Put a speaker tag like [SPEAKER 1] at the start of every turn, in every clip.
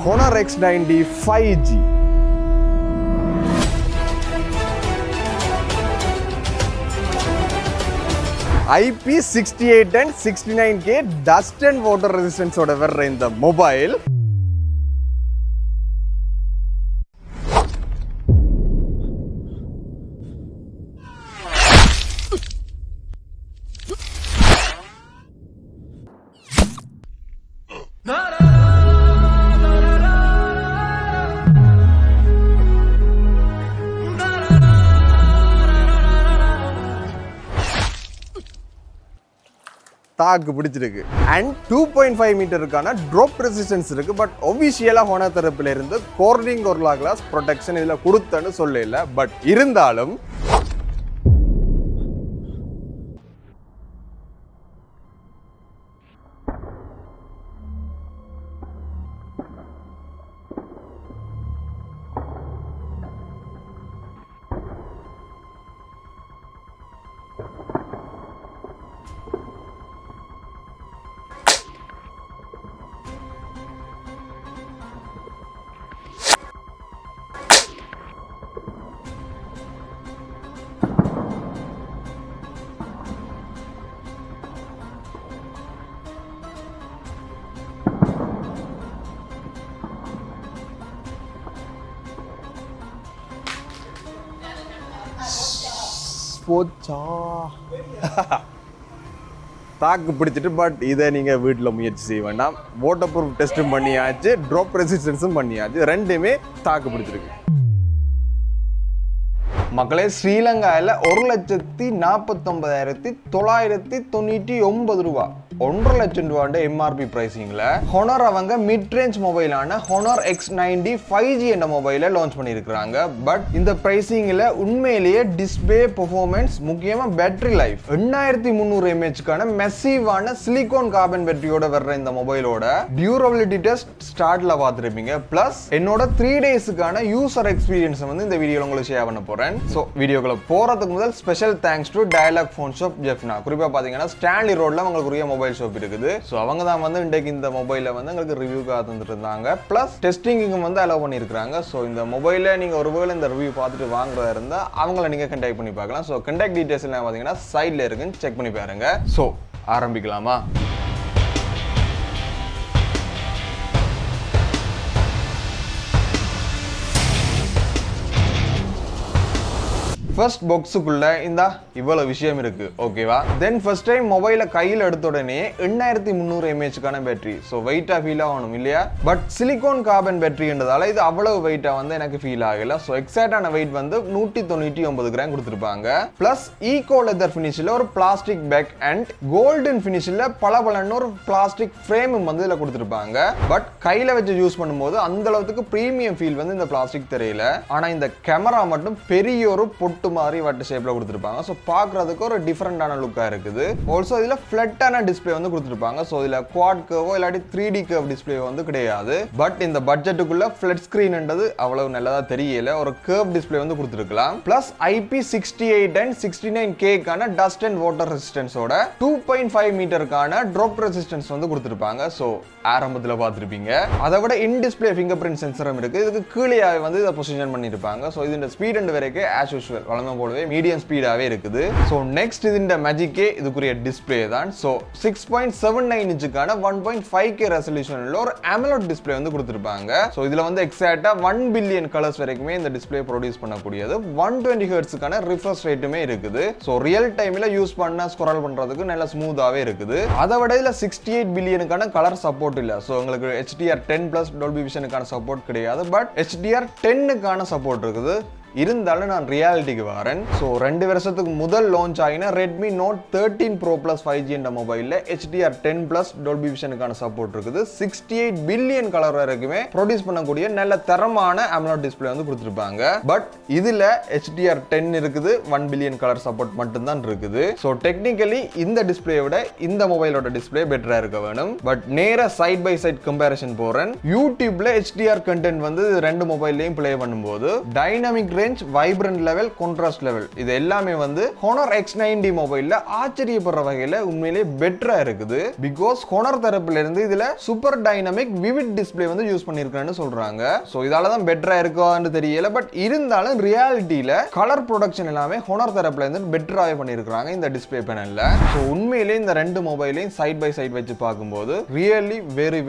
[SPEAKER 1] Honor X9d 5G. IP68 and 69K dust and water resistance ஓட வர்ற இந்த mobile தாக்கு பிடிச்சிருக்கு அண்ட் 2.5 மீட்டருக்கான ட்ராப் ரெசிஸ்டன்ஸ் இருக்கு. பட் ஒபிஷியலா ஹோனர் தரப்புல இருந்து கோர்னிங் கொர்லா கிளாஸ் ப்ரொடெக்ஷன் இதுல கொடுத்தன்னு சொல்லல. பட் இருந்தாலும் தாக்கு பிடிச்சிட்டு. பட் இதை நீங்கள் வீட்டில் முயற்சி செய்ய வேண்டாம். வாட்டர் ப்ரூஃப் டெஸ்ட்டும் பண்ணியாச்சு, ட்ராப் ரெசிஸ்டன்ஸும் பண்ணியாச்சு. ரெண்டுமே தாக்கு பிடிச்சிருக்கு. மக்களே, ஸ்ரீலங்காவில் 1,49,999 ரூபா, 1,50,000 ரூபாண்ட எம்ஆர்பி பிரைசிங்கில் ஹொனர் அவங்க மிட் ரேஞ்ச் மொபைலான ஹொனர் X9d 5G என்ற மொபைலை லான்ச் பண்ணியிருக்கிறாங்க. பட் இந்த பிரைசிங்கில் உண்மையிலேயே டிஸ்பிளே பெர்ஃபார்மன்ஸ், முக்கியமாக பேட்டரி லைஃப் 8300 mAhக்கான மெசிவான சிலிகான் கார்பன் பேட்டரியோட வர்ற இந்த மொபைலோட டியூரபிலிட்டி டெஸ்ட் ஸ்டார்ட்ல பார்த்துருப்பீங்க. பிளஸ் என்னோட 3 டேஸுக்கான யூசர் எக்ஸ்பீரியன்ஸ் வந்து இந்த வீடியோவில் உங்களுக்கு ஷேர் பண்ண போறேன். ஸோ வீடியோக்குள்ள போறதுக்கு முதல் special thanks to dialog phone shop Jaffna. குறிப்பாக பார்த்தீங்கன்னா ஸ்டான்லி ரோட்ல உங்களுக்கு மொபைல் ஷாப் இருக்குது. ஸோ அவங்க தான் வந்து இன்றைக்கு இந்த மொபைலை வந்து எங்களுக்கு ரிவ்யூக்காக தந்துட்டு இருந்தாங்க. பிளஸ் டெஸ்டிங்கும் வந்து அலோவ் பண்ணியிருக்காங்க. ஸோ இந்த மொபைலை நீங்கள் ஒருவேளை இந்த ரிவ்யூ பார்த்துட்டு வாங்குறதா இருந்தால் அவங்கள நீங்கள் கண்டாக்ட் பண்ணி பார்க்கலாம். ஸோ கண்டாக்ட் டீடைல்ஸ் எல்லாம் பார்த்தீங்கன்னா சைடில் இருக்குன்னு செக் பண்ணி பாருங்க. ஸோ ஆரம்பிக்கலாமா? ஃபர்ஸ்ட் பாக்ஸுக்குள்ள இந்த இவ்வளவு விஷயம் இருக்கு, ஓகேவா? தென் ஃபர்ஸ்ட் டைம் மொபைலை கையில் எடுத்த உடனே 8300 mAhக்கான பேட்டரி. ஸோ வெயிட்டா ஃபீல் ஆகணும் இல்லையா? பட் சிலிகான் கார்பன் பேட்டரின்றதால இது அவ்வளவு வெயிட்டா வந்து எனக்கு ஃபீல் ஆகல. ஸோ எக்ஸாக்டான வெயிட் வந்து 199 கிராம் கொடுத்துருப்பாங்க. பிளஸ் ஈகோ லெதர் ஃபினிஷில் ஒரு பிளாஸ்டிக் பேக் அண்ட் கோல்டன் ஃபினிஷில் பளபளன்னு ஒரு பிளாஸ்டிக் ஃப்ரேமும் வந்து இதில் கொடுத்துருப்பாங்க. பட் கையில் வச்சு யூஸ் பண்ணும்போது அந்த அளவுக்கு ப்ரீமியம் ஃபீல் வந்து இந்த பிளாஸ்டிக் தெரியல. ஆனால் இந்த கேமரா மட்டும் பெரிய ஒரு பொட்டு மாதிரி வட்ட ஷேப்ல கொடுத்திருப்பாங்க. சோ பார்க்கிறதுக்கு ஒரு டிஃபரண்டான லுக்கா இருக்குது. ஆல்சோ இதுல ஃபிளட்டான டிஸ்ப்ளே வந்து கொடுத்திருப்பாங்க. சோ இதுல குவாட் கர்வோ இல்லாட்டி 3D கர்வ் டிஸ்ப்ளே வந்து கிடையாது. பட் இந்த பட்ஜெட்டுக்குள்ள ஃபிளட் ஸ்கிரீன்ன்றது அவ்வளவு நல்லதா தெரியல. ஒரு கர்வ் டிஸ்ப்ளே வந்து கொடுத்திருக்கலாம். பிளஸ் IP68 and 69K கான டஸ்ட் அண்ட் வாட்டர் ரெசிஸ்டன்ஸோட 2.5 மீட்டருக்கான ட்ராப் ரெசிஸ்டன்ஸ் வந்து கொடுத்திருப்பாங்க. சோ ஆரம்பத்துல பார்த்திருப்பீங்க. அதை விட இன் டிஸ்ப்ளே ஃபிங்கர் பிரிண்ட் சென்சரும் இருக்கு. இதுக்கு கீழே வந்து இதை பொசிஷன் பண்ணிருப்பாங்க. சோ இது ஸ்பீட் அண்ட் வரைக்கும் ஆஸ் யூசுவல் வளமை போலவே மீடியம் ஸ்பீடாவே இருக்குது. ஸோ நெக்ஸ்ட் இந்த மேஜிக்கே இதுக்குரிய டிஸ்பிளே தான். ஸோ 6.79 இன்ச்சுக்கான 1.5K ரெசல்யூஷன்ல ஒரு AMOLED டிஸ்பிளே வந்து கொடுத்துருப்பாங்க. ஸோ இதுல வந்து எக்ஸாக்டா 1 பில்லியன் கலர்ஸ் வரைக்குமே இந்த டிஸ்பிளே ப்ரொடியூஸ் பண்ணக்கூடியது. 120 ஹெர்ட்ஸுக்கான ரிஃப்ரெஷ் ரேட்டுமே இருக்குது. ஸோ ரியல் டைம்ல யூஸ் பண்ண ஸ்க்ரோல் பண்றதுக்கு நல்ல ஸ்மூத்தாவே இருக்குது. அதை விட இதுல 68 பில்லியனுக்கான கலர் சப்போர்ட் இல்ல. ஸோ உங்களுக்கு HDR10+ Dolby Visionக்கான சப்போர்ட் கிடையாது. பட் HDR10க்கான சப்போர்ட் இருக்குது. இருந்தாலும் நான் ரியாலிட்டிக்கு வரேன். ஸோ 2 வருஷத்துக்கு முதல் லான்ச் ஆகின Redmi note 13 Pro Plus 5G என்ற மொபைலில் HDR10+ Dolby Visionக்கான சப்போர்ட் இருக்குது. 68 பில்லியன் கலர் வரைக்குமே ப்ரொடியூஸ் பண்ணக்கூடிய நல்ல தரமான AMOLED டிஸ்பிளே வந்து கொடுத்துருப்பாங்க. பட் இதுல HDR10 இருக்குது, 1 பில்லியன் கலர் சப்போர்ட் மட்டும்தான் இருக்குது. ஸோ டெக்னிக்கலி இந்த டிஸ்பிளே விட இந்த மொபைலோட டிஸ்பிளே பெட்டரா இருக்க வேணும். பட் நேர சைட் பை சைட் கம்பேரிசன் போறேன். யூடியூப்ல HDR கண்டென்ட் வந்து 2 மொபைல்லையும் பிளே பண்ணும்போது dynamic range, vibrant level, contrast level இது எல்லாமே வந்து Honor X9d மொபைல்ல ஆச்சரியப்படுற வகையில உண்மையிலேயே பெட்டரா இருக்குது. பிகாஸ் Honor தரப்புல இருந்து இதுல சூப்பர் டைனமிக் விவிட் டிஸ்ப்ளே வந்து யூஸ் பண்ணிருக்கான்னு சொல்றாங்க. சோ இதால தான் பெட்டரா இருக்கும்னு தெரியல. பட் இருந்தாலும் ரியாலிட்டியில கலர் ப்ரொடக்ஷன் எல்லாமே Honor தரப்புல இருந்து பெட்டராவே பண்ணிருக்காங்க இந்த டிஸ்ப்ளே பேனல்ல. சோ உண்மையிலேயே இந்த ரெண்டு மொபைலையும் சைட் பை சைட் வச்சு பார்க்கும்போது ரியலி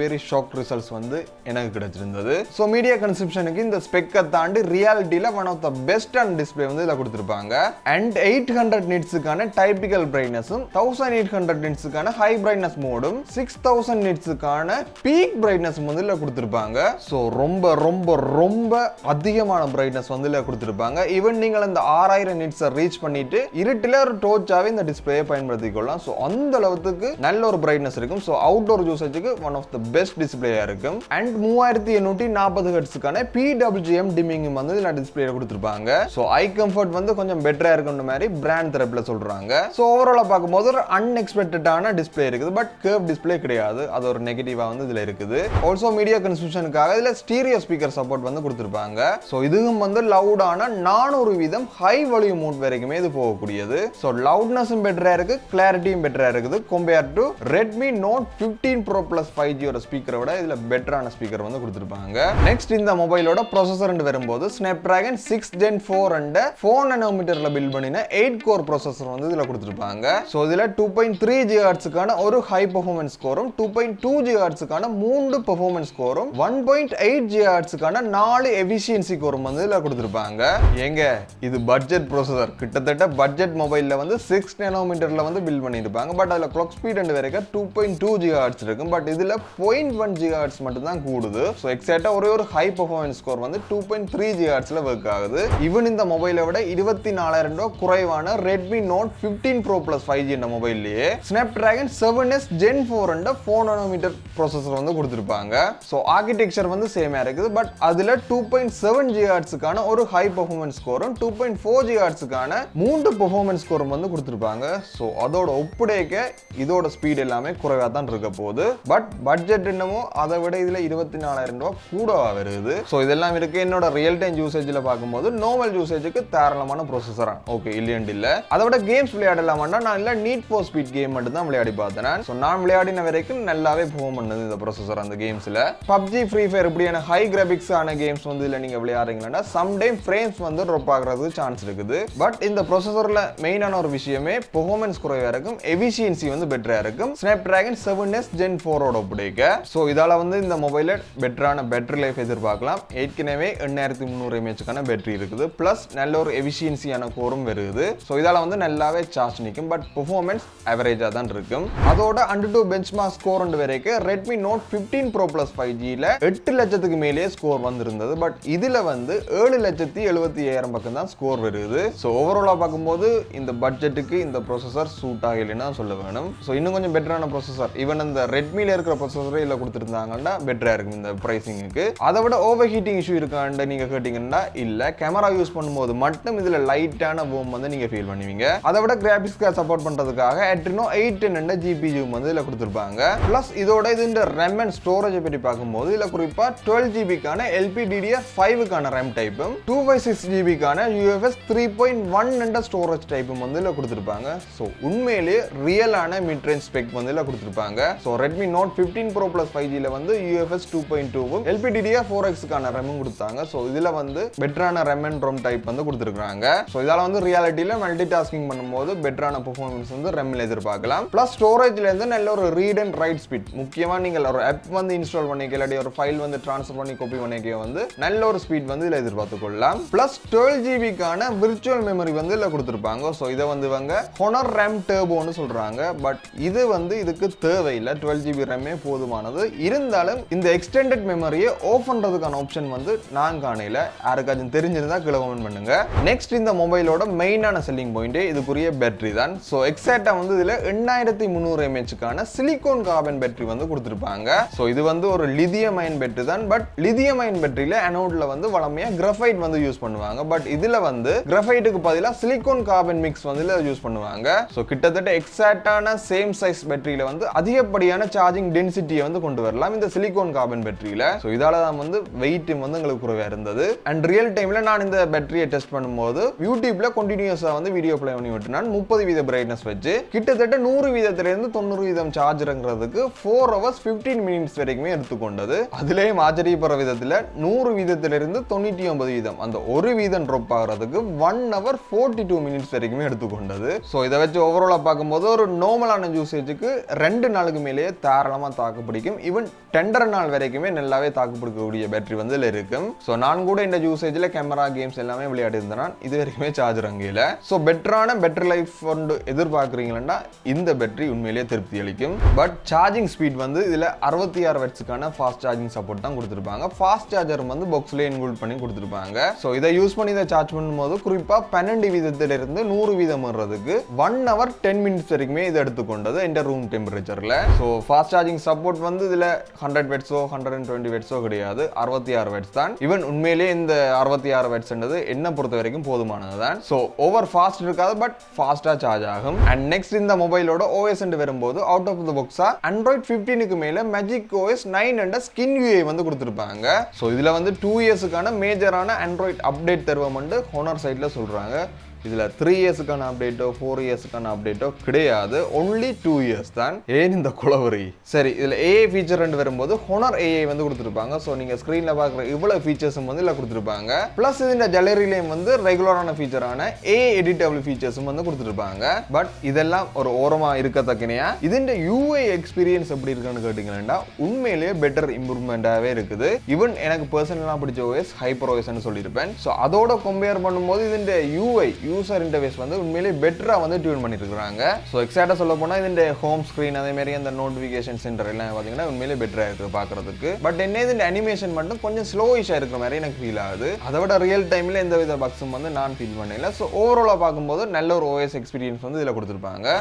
[SPEAKER 1] வெரி ஷாக் ரிசல்ட்ஸ் வந்து எனக்கு கிடைச்சிருந்தது. சோ மீடியா கன்சம்ப்ஷனுக்கு இந்த ஸ்பெக்கை தாண்டி ரியாலிட்டியில one of the best and display வந்து இதில் கொடுத்துருப்பாங்க. அண்ட் 800 நிட்ஸுக்கான டைபிக்கல் பிரைட்னஸும் 1800 நிட்ஸுக்கான ஹை பிரைட்னஸ் மோடும் 6000 நிட்ஸுக்கான பீக் பிரைட்னஸ் வந்து இதில் கொடுத்துருப்பாங்க. ஸோ ரொம்ப ரொம்ப ரொம்ப அதிகமான பிரைட்னஸ் வந்து இதில் கொடுத்துருப்பாங்க. ஈவன் நீங்கள் இந்த 6000 நிட்ஸை ரீச் பண்ணிட்டு இருட்டில் ஒரு டோர்ச்சாவே இந்த டிஸ்பிளேயை பயன்படுத்திக் கொள்ளலாம். ஸோ அந்த அளவுக்கு நல்ல ஒரு பிரைட்னஸ் இருக்கும். ஸோ அவுட்டோர் யூசேஜுக்கு ஒன் ஆஃப் த பெஸ்ட் டிஸ்பிளேயா இருக்கும். அண்ட் 3840 ஹெர்ட்ஸுக்கான PWM டிமிங் வந்து இதில் டிஸ்பிளேல கொடுத்துருப்பாங்க. ஸோ ஐ கம்ஃபர்ட் வந்து கொஞ்சம் பெட்டரா இருக்குன்ற மாதிரி பிராண்ட் தரப்புல சொல்றாங்க. ஸோ ஓவராலா பார்க்கும்போது ஒரு அன்எக்ஸ்பெக்டடான டிஸ்பிளே இருக்குது. பட் கர்வ் டிஸ்பிளே கிடையாது. அது ஒரு நெகட்டிவா வந்து இதுல இருக்குது. ஆல்சோ மீடியா கன்சம்ப்ஷனுக்காக இதுல ஸ்டீரியோ ஸ்பீக்கர் சப்போர்ட் வந்து கொடுத்துருப்பாங்க. ஸோ இதுவும் வந்து லவுடான 400 வீதம் ஹை வால்யூம் மோட் வரைக்குமே இது போகக்கூடியது. ஸோ லவுட்னஸும் பெட்டரா இருக்கு, கிளாரிட்டியும் பெட்டரா இருக்குது compare to Redmi Note 15 Pro Plus 5G ஓட ஸ்பீக்கரை விட இதுல பெட்டரான ஸ்பீக்கர் வந்து கொடுத்துருப்பாங்க. நெக்ஸ்ட் இந்த மொபைலோட ப்ராசஸர் வரும்போது Snapdragon 6 Gen 4 and 4 nanometerல பில்ட் பண்ணின 8 கோர் ப்ராசஸர் வந்து இதுல கொடுத்துருப்பாங்க. ஸோ இதுல 2.3 GHz-க்கான ஒரு ஹை பெர்ஃபார்மன்ஸ் ஸ்கோரும் 2.2 GHz-க்கான 3 பெர்ஃபார்மன்ஸ் ஸ்கோரும் 1.8 GHz-க்கான 4 எஃபிஷியன்சி கோரும் வந்து இதுல கொடுத்துருப்பாங்க. ஏங்க இது பட்ஜெட் ப்ராசஸர், கிட்டத்தட்ட பட்ஜெட் மொபைல்ல வந்து 6 nanometerல வந்து பில்ட் பண்ணிருப்பாங்க. பட் அதுல கிளாக் ஸ்பீட் அண்ட் வரைக்கும் 2.2 GHz இருக்கும். பட் இதுல 0.1 GHz மட்டும் தான் கூடுது. ஸோ எக்ஸாக்டா ஒரு ஹை பெர்ஃபார்மன்ஸ் ஸ்கோர் வந்து 2.3 GHz-ல ஒர்க் ஆகுது. ஈவன் இந்த மொபைலை விட 24,000 ரூபாய் குறைவான Redmi Note 15 Pro Plus 5G இந்த மொபைல்லயே Snapdragon 7S Gen 4 and 4 nanometer processor வந்து கொடுத்திருப்பாங்க. சோ ஆர்க்கிடெக்சர் வந்து சேமா இருக்குது. பட் அதுல 2.7 GHz-க்கான ஒரு ஹை பெர்ஃபார்மன்ஸ் ஸ்கோரும் 2.4 GHz-க்கான 3 பெர்ஃபார்மன்ஸ் ஸ்கோரும் வந்து கொடுத்திருப்பாங்க. சோ அதோட ஒப்புடைக்க இதோட ஸ்பீட் எல்லாமே குறைவா தான் இருக்க போகுது. பட் பட்ஜெட் என்னமோ அதை விட இதுல 24,000 ரூபாய் கூடவா வருது. சோ இதெல்லாம் இருக்கு. என்னோட ரியல் டைம் யூசேஜ்ல பார்க்கும்போது நார்மல் யூசேஜுக்கு தாராளமான ப்ராசஸர். ஓகே இல்லையண்டு இல்ல. அதை விட கேம்ஸ் விளையாடலாமான்னா நான் இல்ல நீட் ஃபார் ஸ்பீட் கேம் மட்டும் தான் விளையாடி பார்த்தேன். சோ நான் விளையாடின வரைக்கும் நல்லாவே பெர்ஃபார்ம் பண்ணுது இந்த ப்ராசஸர் அந்த கேம்ஸ்ல. PUBG, Free Fire இப்படியான ஹை கிராபிக்ஸ் ஆன கேம்ஸ் வந்து இல்ல நீங்க விளையாடுறீங்கன்னா சம் டைம் ஃப்ரேம்ஸ் வந்து ட்ராப் ஆகுறதுக்கு சான்ஸ் இருக்குது. பட் இந்த ப்ராசஸர்ல மெயினான ஒரு விஷயமே பெர்ஃபார்மன்ஸ் குறைவா இருக்கும், எஃபிஷியன்சி வந்து பெட்டரா இருக்கும். Snapdragon 7S Gen 4 ஓட ஒப்படைக்க. சோ இதால வந்து இந்த மொபைல்ல பெட்டரான பேட்டரி லைஃப் எதிர்பார்க்கலாம். ஏற்கனவே 8300 mAh பேட்டரி இருக்குது. பிளஸ் நல்ல ஒரு எஃபிஷியன்சியான கோரும் வருது. சோ இதால வந்து நல்லாவே சார்ஜ் நிக்கும். பட் பெர்ஃபார்மன்ஸ் அவரேஜா தான் இருக்கும். அதோட AnTuTu பெஞ்ச்மார்க் ஸ்கோர் வரைக்கும் Redmi Note 15 Pro Plus 5G-ல 8 லட்சத்துக்கு மேலே ஸ்கோர் வந்திருந்தது. பட் இதுல வந்து 7,75,000 பக்கம் தான் ஸ்கோர் வருது. சோ ஓவராலா பார்க்கும்போது இந்த பட்ஜெட்டுக்கு இந்த ப்ராசஸர் சூட் ஆகலைன்னு தான் சொல்ல வேணும். சோ இன்னும் கொஞ்சம் பெட்டரான ப்ராசஸர் ஈவன் இந்த Redmi-ல இருக்கிற ப்ராசஸரே இல்ல கொடுத்திருந்தாங்கன்னா பெட்டரா இருக்கும் இந்த பிரைசிங்க்கு. அதை விட ஓவர் ஹீட்டிங் இஷ்யூ இருக்கான்னு நீங்க கேட்டீங்கன்னா இல்ல. கேமரா யூஸ் பண்ணும்போது மட்டும் இதுல லைட்டான வார்ம் வந்து நீங்க ஃபீல் பண்ணுவீங்க. அதை விட கிராபிக்ஸ் கார்டு சப்போர்ட் பண்றதுக்காக Adreno 810 GPU வந்து இதுல கொடுத்திருப்பாங்க. பிளஸ் இதோட இந்த RAM and ஸ்டோரேஜ் பத்தி பார்க்கும்போது இதுல குறிப்பா 12GB-க்கான LPDDR5-க்கான RAM டைப்பும் 256GB-க்கான UFS 3.1 ஸ்டோரேஜ் டைப்பும் வந்து இதுல கொடுத்திருப்பாங்க. சோ உண்மையிலேயே ரியலான மிட் ரேஞ்ச் ஸ்பெக் வந்து இதுல கொடுத்திருப்பாங்க. So Redmi Note 15 Pro Plus 5G-ல வந்து UFS 2.2 LPDDR4X-க்கான RAM கொடுத்தாங்க. சோ இதுல வந்து பெட்டரான RAM and ROM டைப் வந்து கொடுத்திருக்காங்க. சோ இதால வந்து ரியாலிட்டியில மல்டி டாஸ்கிங் பண்ணும்போது பெட்டரான பெர்ஃபார்மன்ஸ் வந்து RAM-ல எதிர்பார்க்கலாம். பிளஸ் ஸ்டோரேஜ்ல இருந்து நல்ல ஒரு ரீட் அண்ட் ரைட் ஸ்பீட், முக்கியமா நீங்க ஒரு ஆப் வந்து இன்ஸ்டால் பண்ணிக்க இல்லாட்டி ஒரு ஃபைல் வந்து ட்ரான்ஸ்ஃபர் பண்ணி காப்பி பண்ணிக்க வந்து நல்ல ஒரு ஸ்பீட் வந்து இதுல எதிர்பார்த்துக் கொள்ளலாம். பிளஸ் 12GB-க்கான விர்ச்சுவல் மெமரி வந்து இதுல கொடுத்திருப்பாங்க. சோ இதை வந்து இவங்க Honor RAM Turboன்னு சொல்றாங்க. பட் இது வந்து இதுக்கு தேவையில்லை, 12GB RAM-ஏ போதுமானது. இருந்தாலும் இந்த எக்ஸ்டெண்டட் மெமரியை ஆஃப் பண்றதுக்கான ஆப்ஷன் வந்து நான் காணையில. யாருக்காச்சும் தெரிஞ்சிருந்தா கீழ கமெண்ட் பண்ணுங்க. நெக்ஸ்ட் இந்த மொபைலோட மெயினான செல்லிங் பாயிண்ட் இதுக்குரிய பேட்டரி தான். சோ எக்ஸாக்ட்டா வந்து இதுல 8300 mAh-க்கான சிலிகான் கார்பன் பேட்டரி வந்து கொடுத்திருப்பாங்க. சோ இது வந்து ஒரு லித்தியம் அயன் பேட்டரி தான். பட் லித்தியம் அயன் பேட்டரியில அனோட்ல வந்து வளமையா கிராஃபைட் வந்து யூஸ் பண்ணுவாங்க. பட் இதுல வந்து கிராஃபைட்டுக்கு பதிலா சிலிகான் கார்பன் மிக்ஸ் வந்து யூஸ் பண்ணுவாங்க. சோ கிட்டத்தட்ட எக்ஸாக்ட்டான சேம் சைஸ் பேட்டரியில வந்து அதிகப்படியான சார்ஜிங் டென்சிட்டியை வந்து கொண்டு வரலாம் இந்த சிலிகான் கார்பன் பேட்டரியில. சோ இதால தான் வந்து வெயிட் வந்து உங்களுக்கு குறைவா இருந்தது. அண்ட் ரியல் டைம்ல இதுல நான் இந்த பேட்டரியை டெஸ்ட் பண்ணும்போது யூடியூப்ல கண்டினியூஸா வந்து வீடியோ ப்ளே பண்ணி விட்டு நான் 30 வீத பிரைட்னஸ் வச்சு கிட்டத்தட்ட 100 வீதத்திலிருந்து 90 வீதம் சார்ஜ் இறங்குறதுக்கு 4 hours 15 minutes வரைக்குமே எடுத்துக்கொண்டது. அதுலேயும் ஆச்சரியப்படுற விதத்தில் 100 வீதத்திலிருந்து 99 வீதம் அந்த ஒரு வீதம் ட்ராப் ஆகிறதுக்கு 1 hour 42 minutes வரைக்குமே எடுத்துக்கொண்டது. ஸோ இதை வச்சு ஓவராலா பார்க்கும்போது ஒரு நார்மலான யூசேஜுக்கு 2 நாளுக்கு மேலேயே தாராளமாக தாக்கு பிடிக்கும். ஈவன் 10 நாள் வரைக்குமே நல்லாவே தாக்கு பிடிக்கக்கூடிய பேட்டரி வந்து இதில் இருக்கும். ஸோ நான் கூட இந்த யூசேஜில் கேமரா கேம்ஸ் எல்லாமே விளையாடி இருந்தேன். இது வரைக்குமே சார்ஜ் இறங்கல. ஸோ பெட்டரான பேட்டரி லைஃப் வந்து எதிர்பார்க்குறீங்கன்னா இந்த பேட்டரி உண்மையிலேயே திருப்தி அளிக்கும். பட் சார்ஜிங் ஸ்பீட் வந்து இதில் 66 வாட்ஸுக்கான ஃபாஸ்ட் சார்ஜிங் சப்போர்ட் தான் கொடுத்துருப்பாங்க. ஃபாஸ்ட் சார்ஜர் வந்து பாக்ஸ்லேயே இன்க்ளூட் பண்ணி கொடுத்துருப்பாங்க. ஸோ இதை யூஸ் பண்ணி இதை சார்ஜ் பண்ணும்போது குறிப்பாக 12 வீதத்திலிருந்து 100 வீதம் வர்றதுக்கு 1 hour 10 minutes வரைக்குமே இது எடுத்துக்கொண்டது இந்த ரூம் டெம்பரேச்சரில். ஸோ ஃபாஸ்ட் சார்ஜிங் சப்போர்ட் வந்து இதில் 100 வாட்ஸோ 120 வாட்ஸோ கிடையாது, 66 வாட்ஸ் தான். ஈவன் உண்மையிலேயே இந்த 66 வாட்ஸ் என்ன பொறுத்த வரைக்கும் போதுமானது தான். ஸோ ஓவர் ஃபாஸ்ட் இருக்காது, பட் ஃபாஸ்டா சார்ஜ் ஆகும். அண்ட் நெக்ஸ்ட் இந்த மொபைலோட OS வரும்போது அவுட் ஆஃப் தி பாக்ஸா Android 15க்கு மேல மேஜிக் OS 9 என்ற ஸ்கின் UI வந்து கொடுத்திருப்பாங்க. ஸோ இதுல வந்து 2 இயர்ஸ்க்கான மேஜரான ஆண்ட்ராய்ட் அப்டேட் தருவோம்னு ஹோனர் சைட்ல சொல்றாங்க. இதுல 3 இயர்ஸ்க்கான அப்டேட்டோ 4 இயர்ஸ்க்கான அப்டேட்டோ கிடையாது, ஒன்லி 2 இயர்ஸ் தான். ஏன் இந்த குளவரி? சரி, இதுல AI ஃபீச்சர் வரும்போது ஹோனர் AI வந்து கொடுத்துருப்பாங்க. ஸோ நீங்க ஸ்கிரீன்ல பாக்குற இவ்வளவு ஃபீச்சர்ஸும் வந்து இதுல கொடுத்துருப்பாங்க. பிளஸ் இந்த ஜெலரிலையும் வந்து ரெகுலரான ஃபீச்சரான AI எடிட்டபிள் ஃபீச்சர்ஸும் வந்து கொடுத்துருப்பாங்க. பட் இதெல்லாம் ஒரு ஓரமா இருக்கத்தக்கனையா இதுஇந்த UI எக்ஸ்பீரியன்ஸ் எப்படி இருக்குன்னு கேட்டீங்கன்னா உண்மையிலேயே பெட்டர் இம்ப்ரூவ்மெண்டாவே இருக்குது. ஈவன் எனக்கு பர்சனலா பிடிச்ச OS ஹைப்பர் OSன்னு சொல்லியிருப்பேன். ஸோ அதோட கம்பேர் பண்ணும்போது இதுஇந்த UI யூசர் இன்டர்ஃபேஸ் வந்து உண்மையிலேயே பெட்டரா வந்து டியூன் பண்ணிட்டு இருக்காங்க. ஸோ எக்ஸாக்டா சொல்ல போனா இந்த ஹோம் ஸ்கிரீன் அதே மாதிரி அந்த நோட்டிஃபிகேஷன் சென்டர் எல்லாம் பாத்தீங்கன்னா உண்மையிலேயே பெட்டரா இருக்கு பாக்குறதுக்கு. பட் என்ன இந்த அனிமேஷன் மட்டும் கொஞ்சம் ஸ்லோயிஷா இருக்கிற மாதிரி எனக்கு ஃபீல் ஆகுது. அதை விட ரியல் டைம்ல எந்த வித பக்ஸும் வந்து நான் ஃபீல் பண்ணல. ஸோ ஓவராலா பார்க்கும்போது நல்ல ஒரு OS எக்ஸ்பீரியன்ஸ் வந்து இதுல கொடுத்துருப்பாங்க.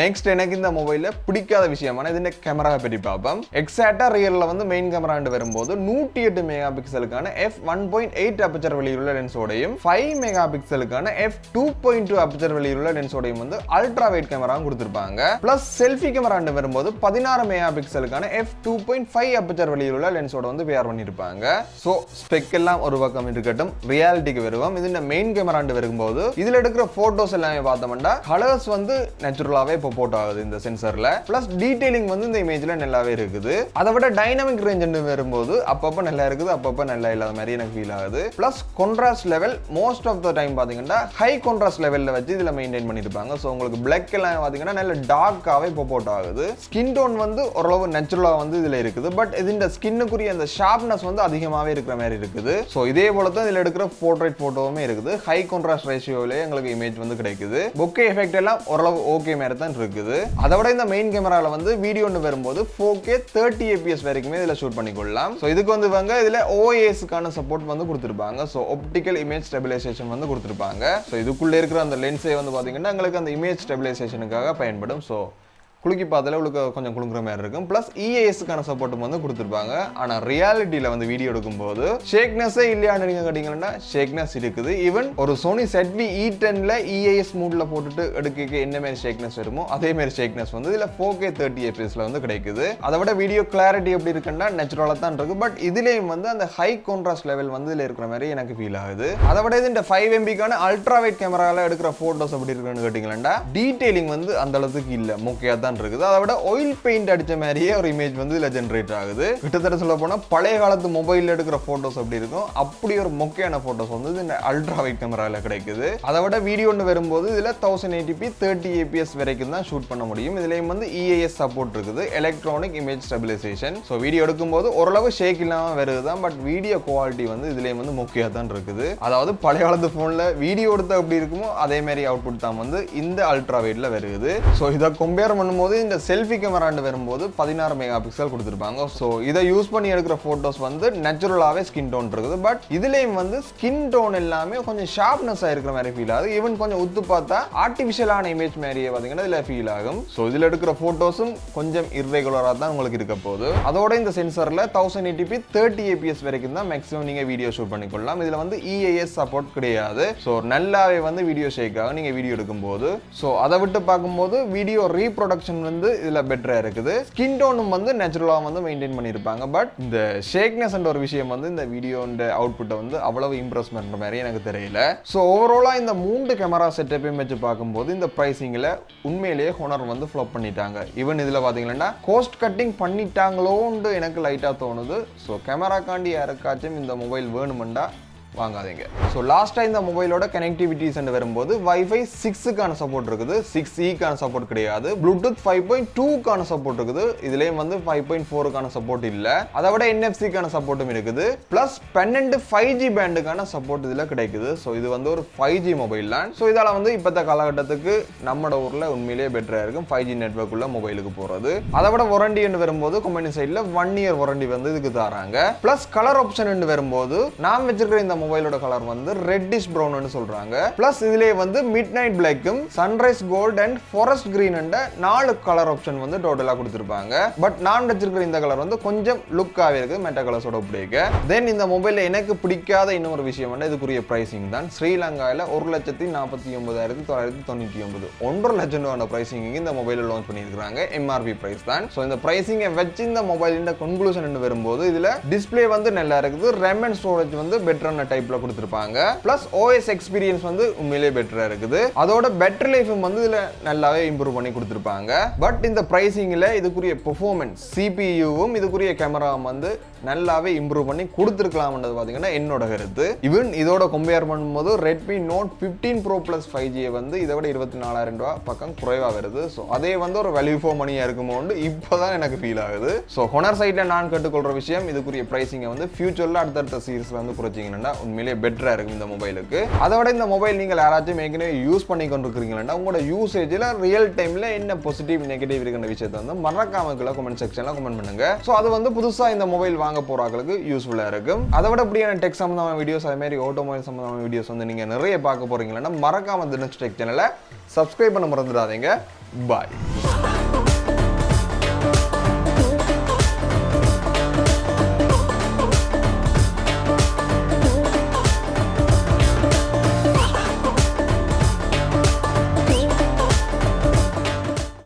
[SPEAKER 1] நெக்ஸ்ட் எனக்கு இந்த மொபைல்ல பிடிக்காத விஷயமான இந்த கேமரா பற்றி பார்ப்போம். எக்ஸாக்டா ரியல்ல வந்து மெயின் கேமரா வரும்போது 108 மெகா பிக்சலுக்கான f1.8 அப்பச்சர் வெளியுள்ள லென்ஸோடையும் 5 மெகா பிக்சலுக்கான f2.2 அப்பச்சர் வெளியுள்ள லென்ஸோடையும் வந்து அல்ட்ரா வைட் கேமரா கொடுத்திருப்பாங்க. பிளஸ் செல்ஃபி கேமரா வரும்போது 16 மெகா பிக்சலுக்கான f2.5 அப்பச்சர் வெளியுள்ள லென்ஸோட வந்து பேர் பண்ணிருப்பாங்க. சோ ஸ்பெக் எல்லாம் ஒரு பக்கம் இருக்கட்டும், ரியாலிட்டிக்கு வருவோம். இது இந்த மெயின் கேமரா வரும்போது இதுல எடுக்கிற போட்டோஸ் எல்லாமே பார்த்தோம்னா கலர்ஸ் வந்து நேச்சுரலாவே இப்போ போட்டோ ஆகுது இந்த சென்சர்ல. பிளஸ் டீடைலிங் வந்து இந்த இமேஜ்ல நல்லாவே இருக்குது. அதை விட டைனமிக் ரேஞ்ச் வரும்போது அப்பப்ப நல்லா இருக்குது, அப்பப்ப நல்லா இல்லாத மாதிரி எனக்கு ஃபீல் ஆகுது. Plus contrast level most of the time பாத்தீங்கன்னா ஹை கான்ட்ராஸ்ட் லெவல்ல வச்சு இதுல மெயின்டைன் பண்ணிருப்பாங்க. சோ உங்களுக்கு பிளாக் எல்லாம் பாத்தீங்கன்னா நல்ல டார்க்காவே போட் ஆகுது. ஸ்கின் டோன் வந்து ஓரளவு நேச்சுரலா வந்து இதுல இருக்குது. பட் இந்த ஸ்கின்னுக்குரிய அந்த ஷார்ப்னஸ் வந்து அதிகமாவே இருக்கிற மாதிரி இருக்குது. சோ இதே போல தான் இதுல எடுக்கிற போர்ட்ரைட் போட்டோவுமே இருக்குது. ஹை கான்ட்ராஸ்ட் ரேஷியோல எங்களுக்கு இமேஜ் வந்து கிடைக்குது. பொக்கே எஃபெக்ட் எல்லாம் ஓரளவு ஓகே மாதிரி தான் இருக்குது. அதை விட இந்த மெயின் கேமரால வந்து வீடியோன்னு வரும்போது 4K 30 fps வரைக்குமே இதுல ஷூட் பண்ணிக்கொள்ளலாம். சோ இதுக்கு வந்து இவங்க இதுல OIS-க்கான சப்போர்ட் வந்து கொடுத்திருப்பாங்க. சோ ஆப்டிகல் இமேஜ் ஸ்டெபிலைசேஷன் வந்து கொடுத்திருப்பாங்க. சோ இதுக்குள்ள இருக்கிற அந்த லென்ஸே வந்து பாத்தீங்கன்னா உங்களுக்கு அந்த இமேஜ் ஸ்டெபிலைசேஷனுக்காக பயன்படும். ஸோ குலுக்கி பார்த்தாலே உங்களுக்கு கொஞ்சம் குலுங்குற மாதிரி இருக்கும். பிளஸ் EAS-க்கான சப்போர்ட்டும் வந்து கொடுத்துருப்பாங்க. ஆனால் ரியாலிட்டியில் வந்து வீடியோ எடுக்கும்போது ஷேக்னஸே இல்லையான்னு நீங்கள் கேட்டீங்கன்னா ஷேக்னஸ் இருக்குது. ஈவன் ஒரு சோனி ZV E10ல EAS மூட்ல போட்டுட்டு எடுக்க என்ன மாதிரி ஷேக்னஸ் வருமோ அதே மாதிரி ஷேக்னஸ் வந்து இதில் 4K 30 fps வந்து கிடைக்குது. அதை விட வீடியோ கிளாரிட்டி எப்படி இருக்குன்னா நேச்சுரலாக தான் இருக்கு. பட் இதுலேயும் வந்து அந்த ஹை கான்ட்ராஸ்ட் லெவல் வந்து இதில் இருக்கிற மாதிரி எனக்கு ஃபீல் ஆகுது. அதை விட இந்த 5 MB-க்கான அல்ட்ரா வைட் கேமராவில் எடுக்கிற ஃபோட்டோஸ் எப்படி இருக்குன்னு கேட்டீங்கன்னா டீடைலிங் வந்து அந்த அளவுக்கு இல்லை, மொக்கையாக தான் இருக்குது. அதை விட ஆயில் பெயிண்ட் அடிச்ச மாதிரியே ஒரு இமேஜ் வந்து இதுல ஜெனரேட் ஆகுது. கிட்டத்தட்ட சொல்ல போனா பழைய காலத்து மொபைல்ல எடுக்கிற போட்டோஸ் அப்படி இருக்கும், அப்படி ஒரு மொக்கையான போட்டோஸ் வந்து இந்த அல்ட்ரா வைட் கேமரால கிடைக்குது. அதை விட வீடியோன்னு வரும்போது இதுல 1080p 30 fps வரைக்கும் தான் ஷூட் பண்ண முடியும். இதுலயும் வந்து EAS சப்போர்ட் இருக்குது, electronic image stabilisation. So video எடுக்கும்போது ஓரளவு ஷேக் இல்லாம வருதுதான். பட் வீடியோ குவாலிட்டி வந்து இதுலயும் வந்து மொக்கையா தான் இருக்குது. அதாவது பழைய காலத்து போன்ல வீடியோ எடுத்த எப்படி இருக்குமோ அதே மாதிரி அவுட்புட் தான் வந்து இந்த அல்ட்ரா வைட்ல வருது. ஸோ இதை கம்பேர் பண்ணும்போது இந்த செல்ஃபி கேமரா வரும்போது 16 மெகா பிக்சல் கொடுத்திருப்பாங்க. சோ இதை யூஸ் பண்ணி எடுக்கிற போட்டோஸ் வந்து நேச்சுரலாவே ஸ்கின் டோன் இருக்குது. பட் இதுலயும் வந்து ஸ்கின் டோன் எல்லாமே கொஞ்சம் ஷார்ப்னஸ் இருக்கிற மாதிரி ஃபீல் ஆகுது. ஈவன் கொஞ்சம் உத்து பார்த்தா ஆர்டிஃபிஷியலான இமேஜ் மாதிரியே பாத்தீங்கன்னா இதுல ஃபீல் ஆகும். சோ இதுல எடுக்கிற போட்டோஸும் கொஞ்சம் இர்ரெகுலரா தான் உங்களுக்கு இருக்க போகுது. அதோட இந்த சென்சர்ல 1080p 30 fps வரைக்கும் தான் மேக்ஸிமம் நீங்க வீடியோ ஷூட் பண்ணிக்கொள்ளலாம். இதுல வந்து EAS சப்போர்ட் கிடையாது. சோ நல்லாவே வந்து வீடியோ ஷேக் ஆகும் நீங்க வீடியோ எடுக்கும்போது. சோ அதை விட்டு பார்க்கும்போது வீடியோ ரீப்ரொடக்ஷன் ப்ரொடக்ஷன் வந்து இதுல பெட்டரா இருக்குது. ஸ்கின் டோனும் வந்து நேச்சுரலா வந்து மெயின்டைன் பண்ணியிருப்பாங்க. பட் இந்த ஷேக்னஸ் என்ற ஒரு விஷயம் வந்து இந்த வீடியோட அவுட்புட்டை வந்து அவ்வளவு இம்ப்ரெஸ் பண்ற மாதிரி எனக்கு தெரியல. ஸோ ஓவராலா இந்த 3 கேமரா செட்டப்பையும் வச்சு பார்க்கும்போது இந்த பிரைசிங்ல உண்மையிலேயே ஹோனர் வந்து ஃப்ளாப் பண்ணிட்டாங்க. ஈவன் இதுல பாத்தீங்கன்னா கோஸ்ட் கட்டிங் பண்ணிட்டாங்களோன்னு எனக்கு லைட்டா தோணுது. ஸோ கேமராக்காண்டி யாருக்காச்சும் இந்த மொபைல் வேணுமெண்டா வாங்காதீங்க. ஸோ லாஸ்ட்டாக இந்த மொபைலோட கனெக்டிவிட்டிஸ் வரும்போது வைஃபை 6க்கான சப்போர்ட் இருக்குது, 6E சப்போர்ட் கிடையாது. ப்ளூடூத் 5.2க்கான சப்போர்ட் இருக்குது. இதுலேயும் வந்து 5.4க்கான சப்போர்ட் இல்லை. அதை விட NFC சப்போர்ட்டும் இருக்குது. ப்ளஸ் 12 5G பேண்டுக்கான சப்போர்ட் இதில் கிடைக்குது. ஸோ இது வந்து ஒரு 5G மொபைல் தான். ஸோ இதால் வந்து இப்போத்த காலகட்டத்துக்கு நம்மளோட ஊரில் உண்மையிலேயே பெட்டராக இருக்கும் 5G நெட்வொர்க் உள்ள மொபைலுக்கு போகிறது. அதை விட வாரண்டி வரும்போது கம்பெனி சைடில் 1 இயர் வாரண்டி வந்து இதுக்கு தராங்க. ப்ளஸ் கலர் ஆப்ஷன் வரும்போது நான் வச்சிருக்கிற இந்த மொபைலோட கலர் வந்து ரெட்டிஷ் பிரவுன் சொல்றாங்க. பிளஸ் இதுலயே வந்து மிட் நைட் பிளாக்கும் sunrise gold and forest green 4 colour option வந்து டோட்டலா கொடுத்திருப்பாங்க. பட் நான் வச்சிருக்கிற இந்த கலர் வந்து கொஞ்சம் லுக்காவே இருக்கு மெட்டா கலர்ஸோட பிடிக்க. தென் இந்த மொபைல்ல எனக்கு பிடிக்காத இன்னொரு விஷயம் வந்து இதுக்குரிய பிரைசிங் தான். ஸ்ரீலங்காவில் 1,49,999 1.5 லட்சம் பிரைசிங் இந்த மொபைல லான்ச் பண்ணியிருக்காங்க. MRP பிரைஸ் தான். ஸோ இந்த பிரைசிங்கை வச்சு இந்த மொபைலின் கன்க்ளூஷன் வரும்போது இதுல டிஸ்பிளே வந்து நல்லா இருக்குது. RAM and ஸ்டோரேஜ் வந்து பெட்டரான டைப்ல கொடுத்திருப்பாங்க. பிளஸ் OS எக்ஸ்பீரியன்ஸ் வந்து உண்மையிலேயே பெட்டரா இருக்குது. அதோட பேட்டரி லைஃபும் வந்து இதுல நல்லாவே இம்ப்ரூவ் பண்ணி கொடுத்திருப்பாங்க. பட் இந்த பிரைசிங்ல இதுக்குரிய பெர்ஃபார்மன்ஸ் CPU-வும் இதுக்குரிய கேமராவும் வந்து நல்லாவே இம்ப்ரூவ் பண்ணி கொடுத்திருக்கலாம்ன்றது பாத்தீங்கன்னா என்னோட கருத்து. ஈவன் இதோட கம்பேர் பண்ணும்போது Redmi Note 15 Pro Plus 5G வந்து இதை விட 24,000 ரூபாய் பக்கம் குறைவா வருது. ஸோ அதே வந்து ஒரு வேல்யூ ஃபார் மணியா இருக்குமோன்னு இப்போதான் எனக்கு ஃபீல் ஆகுது. ஸோ ஹொனர் சைட்ல நான் கேட்டுக்கொள்ற விஷயம் இதுக்குரிய பிரைசிங்கை வந்து ஃபியூச்சர்ல அடுத்தடுத்த சீரிஸ்ல வந்து குறைச்சிங்கன்னா உண்மையிலேயே பெட்டரா இருக்கும் இந்த மொபைலுக்கு. அதை விட இந்த மொபைல் நீங்கள் யாராச்சும் ஏற்கனவே யூஸ் பண்ணி கொண்டிருக்கிறீங்கன்னா உங்களோட யூசேஜில் ரியல் டைம்ல என்ன பாசிட்டிவ் நெகட்டிவ் இருக்கிற விஷயத்தை வந்து மறக்காம கமெண்ட் செக்ஷன்ல கமெண்ட் பண்ணுங்க. ஸோ அது வந்து புதுசா இந்த மொபைல் வாங்க போறாங்களுக்கு யூஸ்ஃபுல்லா இருக்கும். அதை விட இப்படியான டெக் சம்பந்தமான வீடியோஸ் அதே மாதிரி ஆட்டோமொபைல் சம்பந்தமான வீடியோஸ் வந்து நீங்க நிறைய பார்க்க போறீங்கன்னா மறக்காம தினஸ் டெக் சேனலை சப்ஸ்கிரைப் பண்ண மறந்துடாதீங்க. பாய்.